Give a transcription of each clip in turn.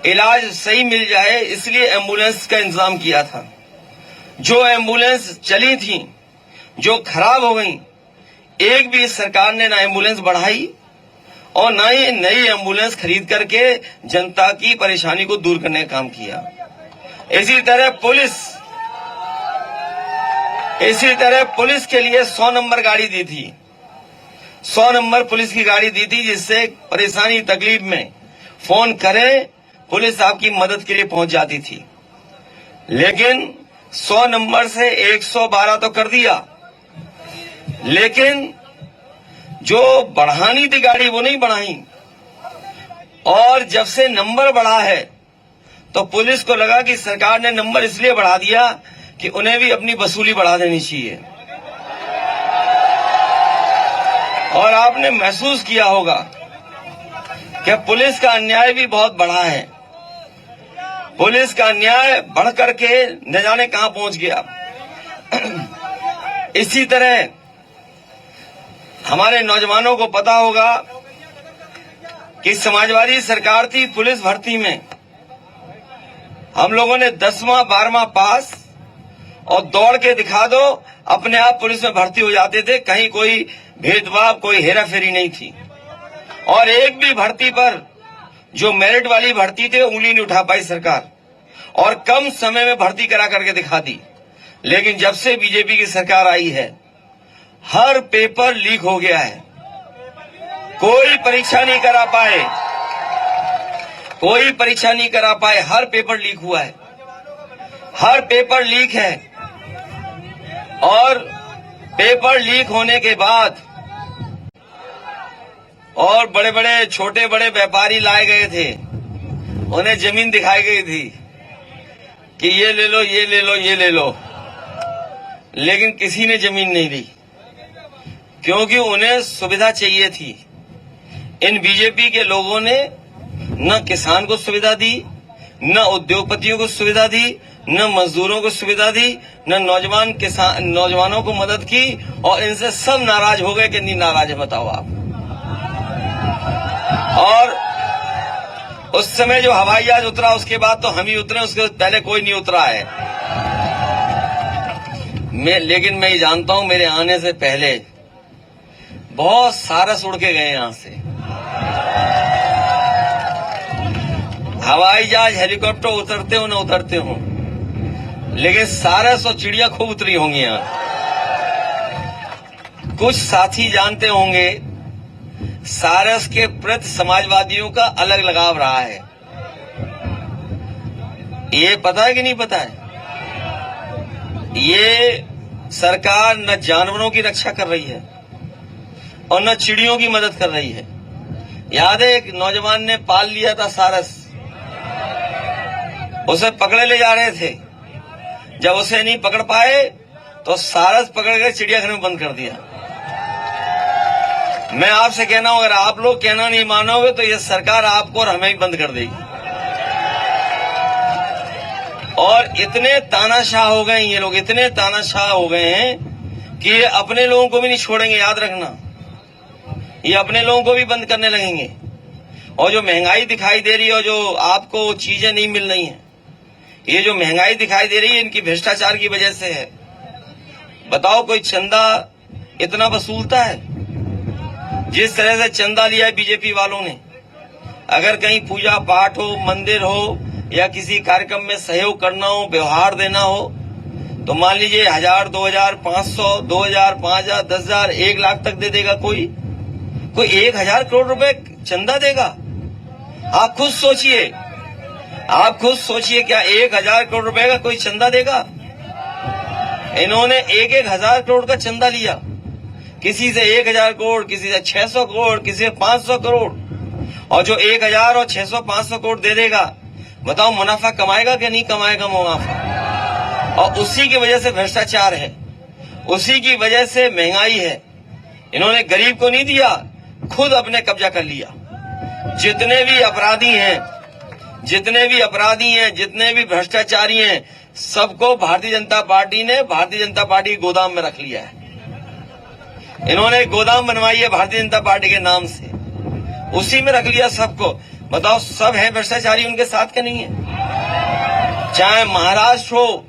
इलाज सही मिल जाए इसलिए एम्बुलेंस का इंतजाम किया था। जो एम्बुलेंस चली थी, जो खराब हो गई, एक भी सरकार ने ना एम्बुलेंस बढ़ाई और ना ही नई एम्बुलेंस खरीद करके जनता की परेशानी को दूर करने का काम किया। इसी तरह पुलिस के लिए 100 नंबर गाड़ी दी थी, 100 नंबर पुलिस की गाड़ी दी थी, जिससे परेशानी तकलीफ में फोन करें पुलिस आपकी मदद के लिए पहुंच जाती थी। लेकिन 100 नंबर से 112 तो कर दिया, लेकिन जो बढ़ानी थी गाड़ी वो नहीं बढ़ाई। और जब से नंबर बढ़ा है तो पुलिस को लगा कि सरकार ने नंबर इसलिए बढ़ा दिया कि उन्हें भी अपनी वसूली बढ़ा देनी चाहिए। और आपने महसूस किया होगा कि पुलिस का अन्याय भी बहुत बढ़ा है। पुलिस का अन्याय बढ़ करके न जाने कहां पहुंच गया। इसी तरह हमारे नौजवानों को पता होगा कि समाजवादी सरकार थी, पुलिस भर्ती में हम लोगों ने 10वां 12वां पास और दौड़ के दिखा दो, अपने आप पुलिस में भर्ती हो जाते थे। कहीं कोई भेदभाव, कोई हेराफेरी नहीं थी। और एक भी भर्ती पर जो मेरिट वाली भर्ती थे उंगली नहीं उठा पाई सरकार, और कम समय में भर्ती करा करके दिखा दी। लेकिन जब से बीजेपी की सरकार आई है, हर पेपर लीक हो गया है। कोई परीक्षा नहीं करा पाए, हर पेपर लीक हुआ है, हर पेपर लीक है। और पेपर लीक होने के बाद और बड़े बड़े छोटे बड़े व्यापारी लाए गए थे, उन्हें जमीन दिखाई गई थी कि ये ले लो, ये ले लो, ये ले लो। लेकिन किसी ने जमीन नहीं ली, क्योंकि उन्हें सुविधा चाहिए थी। इन बीजेपी के लोगों ने न किसान को सुविधा दी, न उद्योगपतियों को सुविधा दी, न मजदूरों को सुविधा दी, न नौजवानों को मदद की। और इनसे सब नाराज हो गए कि नहीं नाराज है बताओ आप। और उस समय जो हवाई जहाज उतरा उसके बाद तो हम ही उतरे, उसके पहले कोई नहीं उतरा है। लेकिन मैं ये जानता हूं मेरे आने से पहले बहुत सारस उड़ के गए यहां से। हवाई जहाज हेलीकॉप्टर उतरते हो न उतरते हो, लेकिन सारस और चिड़िया खूब उतरी होंगी यहां। कुछ साथी जानते होंगे सारस के प्रति समाजवादियों का अलग लगाव रहा है। ये पता है कि नहीं पता है? ये सरकार न जानवरों की रक्षा कर रही है और न चिड़ियों की मदद कर रही है। याद है एक नौजवान ने पाल लिया था सारस, उसे पकड़े ले जा रहे थे। जब उसे नहीं पकड़ पाए तो सारस पकड़ कर चिड़ियाघर में बंद कर दिया। मैं आपसे कहना हूं, अगर आप लोग कहना नहीं मानोगे तो ये सरकार आपको और हमें ही बंद कर देगी। और इतने तानाशाह हो गए ये लोग, इतने तानाशाह हो गए हैं कि ये अपने लोगों को भी नहीं छोड़ेंगे। याद रखना, ये अपने लोगों को भी बंद करने लगेंगे। और जो महंगाई दिखाई दे रही है और जो आपको चीजें नहीं मिल रही हैं, ये जो महंगाई दिखाई दे रही है इनकी भ्रष्टाचार की वजह से है। बताओ कोई चंदा इतना वसूलता है? जिस तरह से चंदा लिया है बीजेपी वालों ने, अगर कहीं पूजा पाठ हो, मंदिर हो या किसी कार्यक्रम में सहयोग करना हो, व्यवहार देना हो, तो मान लीजिए 1000, 2000, 500, 2000, 5000, 10,000, 1 लाख तक दे देगा। कोई 1000 करोड़ रुपए चंदा देगा? आप खुद सोचिए, क्या 1000 करोड़ रुपए का कोई चंदा देगा? इन्होंने 1,000 करोड़ का चंदा लिया, किसी से 1000 करोड़, किसी से 600 करोड़, किसी से 500 करोड़। और जो 1000 और 600, 500 करोड़ दे देगा, बताओ मुनाफा कमाएगा कि नहीं कमाएगा मुनाफा? और उसी की वजह से भ्रष्टाचार है, उसी की वजह से महंगाई है। इन्होंने गरीब को नहीं दिया, खुद अपने कब्जा कर लिया। जितने भी अपराधी हैं, जितने भी भ्रष्टाचारी हैं, सबको भारतीय जनता पार्टी गोदाम में रख लिया है। इन्होंने गोदाम बनवाई है भारतीय जनता पार्टी के नाम से, उसी में रख लिया सबको। बताओ, सब है भ्रष्टाचारी, उनके साथ का नहीं है? चाहे महाराष्ट्र हो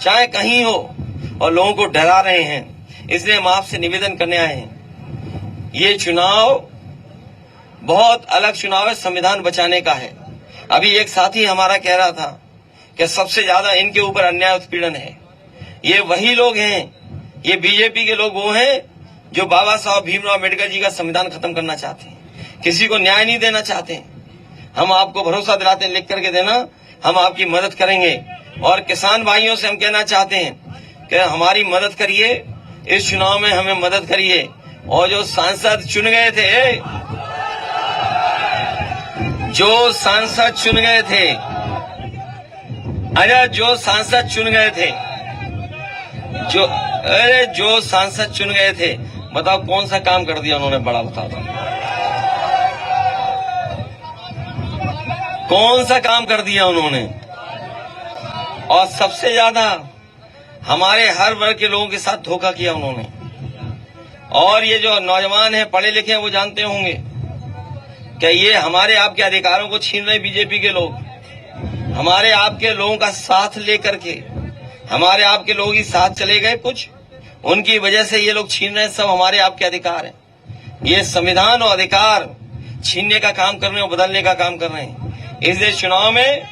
चाहे कहीं हो, और लोगों को डरा रहे हैं। इसलिए हम आपसे निवेदन करने आए हैं, ये चुनाव बहुत अलग चुनाव है, संविधान बचाने का है। अभी एक साथी हमारा कह रहा था कि सबसे ज्यादा इनके ऊपर अन्याय उत्पीड़न है। ये वही लोग हैं, ये बीजेपी के लोग वो हैं जो बाबा साहब भीमराव अम्बेडकर जी का संविधान खत्म करना चाहते हैं, किसी को न्याय नहीं देना चाहते। हम आपको भरोसा दिलाते हैं, लिख करके देना, हम आपकी मदद करेंगे। और किसान भाइयों से हम कहना चाहते हैं कि हमारी मदद करिए, इस चुनाव में हमें मदद करिए। और जो सांसद चुन गए थे, जो सांसद चुन गए थे, अरे जो सांसद चुन गए थे, जो सांसद चुन गए थे, बताओ कौन सा काम कर दिया उन्होंने बड़ा? बताओ कौन सा काम कर दिया उन्होंने? और सबसे ज्यादा हमारे हर वर्ग के लोगों के साथ धोखा किया उन्होंने। और ये जो नौजवान हैं, पढ़े लिखे हैं, वो जानते होंगे कि ये हमारे आपके अधिकारों को छीन रहे बीजेपी के लोग। हमारे आपके लोगों का साथ लेकर के हमारे आपके लोग ही साथ चले गए, कुछ उनकी वजह से ये लोग छीन रहे हैं सब हमारे आपके अधिकार हैं। ये संविधान और अधिकार छीनने का काम कर रहे हैं और बदलने का काम कर रहे हैं। इसलिए चुनाव में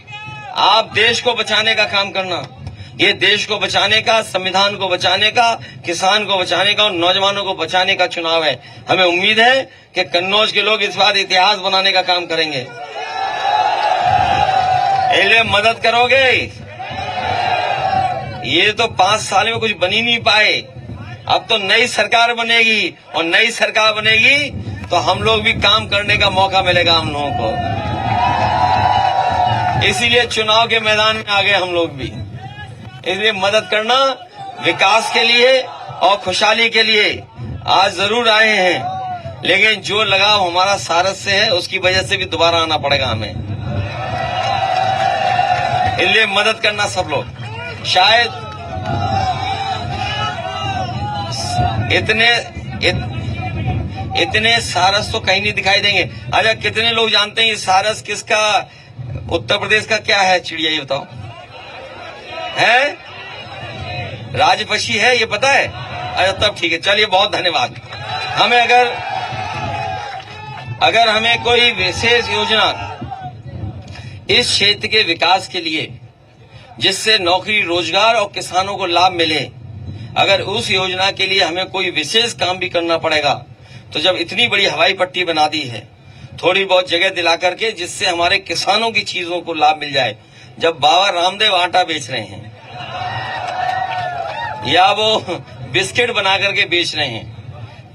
आप देश को बचाने का काम करना, ये देश को बचाने का, संविधान को बचाने का, किसान को बचाने का और नौजवानों को बचाने का चुनाव है। हमें उम्मीद है कि कन्नौज के लोग इस बार इतिहास बनाने का काम करेंगे। इसलिए मदद करोगे? ये तो 5 साल में कुछ बन ही नहीं पाए, अब तो नई सरकार बनेगी, और नई सरकार बनेगी तो हम लोग भी काम करने का मौका मिलेगा हम लोगों को। इसीलिए चुनाव के मैदान में आ गए हम लोग भी। इसलिए मदद करना, विकास के लिए और खुशहाली के लिए आज जरूर आए हैं, लेकिन जो लगाव हमारा सारस से है उसकी वजह से भी दोबारा आना पड़ेगा हमें। इसलिए मदद करना सब लोग। शायद इतने सारस तो कहीं नहीं दिखाई देंगे। अच्छा, कितने लोग जानते हैं ये सारस किसका, उत्तर प्रदेश का क्या है चिड़िया, ये बताओ? है राजपक्षी है, ये पता है? अच्छा तब ठीक है, चलिए बहुत धन्यवाद। हमें अगर हमें कोई विशेष योजना इस क्षेत्र के विकास के लिए, जिससे नौकरी, रोजगार और किसानों को लाभ मिले, अगर उस योजना के लिए हमें कोई विशेष काम भी करना पड़ेगा, तो जब इतनी बड़ी हवाई पट्टी बना दी है, थोड़ी बहुत जगह दिला करके, जिससे हमारे किसानों की चीजों को लाभ मिल जाए। जब बाबा रामदेव आटा बेच रहे हैं या वो बिस्किट बना करके बेच रहे हैं,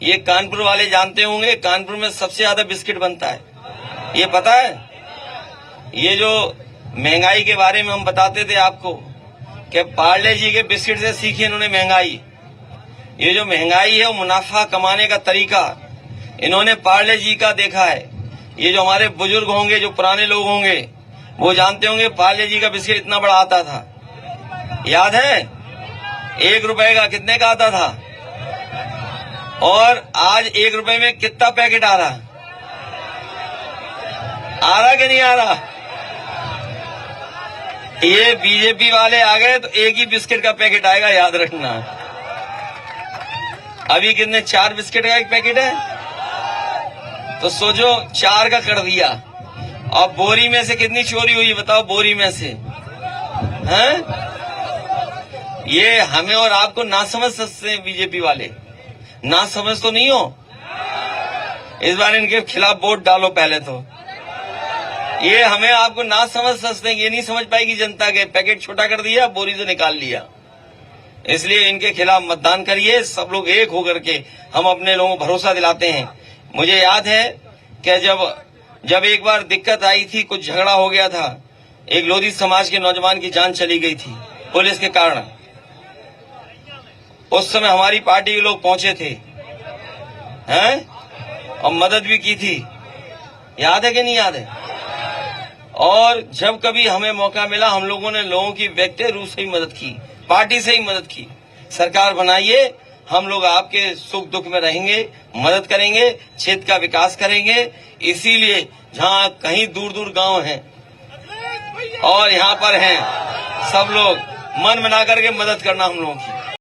ये कानपुर वाले जानते होंगे, कानपुर में सबसे ज्यादा बिस्किट बनता है, ये पता है? ये जो महंगाई के बारे में हम बताते थे आपको कि पार्ले जी के बिस्किट से सीखी इन्होंने महंगाई। ये जो महंगाई है वो मुनाफा कमाने का तरीका इन्होंने पार्ले जी का देखा है। ये जो हमारे बुजुर्ग होंगे, जो पुराने लोग होंगे, वो जानते होंगे पार्ले जी का बिस्किट इतना बड़ा आता था, याद है? 1 रुपए का कितने का आता था? और आज 1 रुपए में कितना पैकेट आ रहा कि नहीं आ रहा? ये बीजेपी वाले आ गए तो एक ही बिस्किट का पैकेट आएगा, याद रखना। अभी कितने, 4 बिस्किट का एक पैकेट है, तो सोचो 4 का कर दिया। और बोरी में से कितनी चोरी हुई बताओ? बोरी में से हैं? ये हमें और आपको ना समझ सकते हैं बीजेपी वाले, ना समझ तो नहीं हो। इस बार इनके खिलाफ वोट डालो पहले तो। ये हमें आपको ना समझ सकते हैं, ये नहीं समझ पाएगी जनता के, पैकेट छोटा कर दिया, बोरी से निकाल लिया। इसलिए इनके खिलाफ मतदान करिए, सब लोग एक होकर के। हम अपने लोगों को भरोसा दिलाते हैं। मुझे याद है कि जब एक बार दिक्कत आई थी, कुछ झगड़ा हो गया था, एक लोधी समाज के नौजवान की जान चली गई थी पुलिस के कारण। उस समय हमारी पार्टी के लोग पहुंचे थे हैं, और मदद भी की थी, याद है कि नहीं याद है? और जब कभी हमें मौका मिला, हम लोगों ने लोगों की व्यक्तिगत रूप से ही मदद की, पार्टी से ही मदद की। सरकार बनाइए, हम लोग आपके सुख दुख में रहेंगे, मदद करेंगे, क्षेत्र का विकास करेंगे। इसीलिए जहाँ कहीं दूर दूर गांव हैं और यहाँ पर हैं, सब लोग मन बना करके मदद करना हम लोगों की।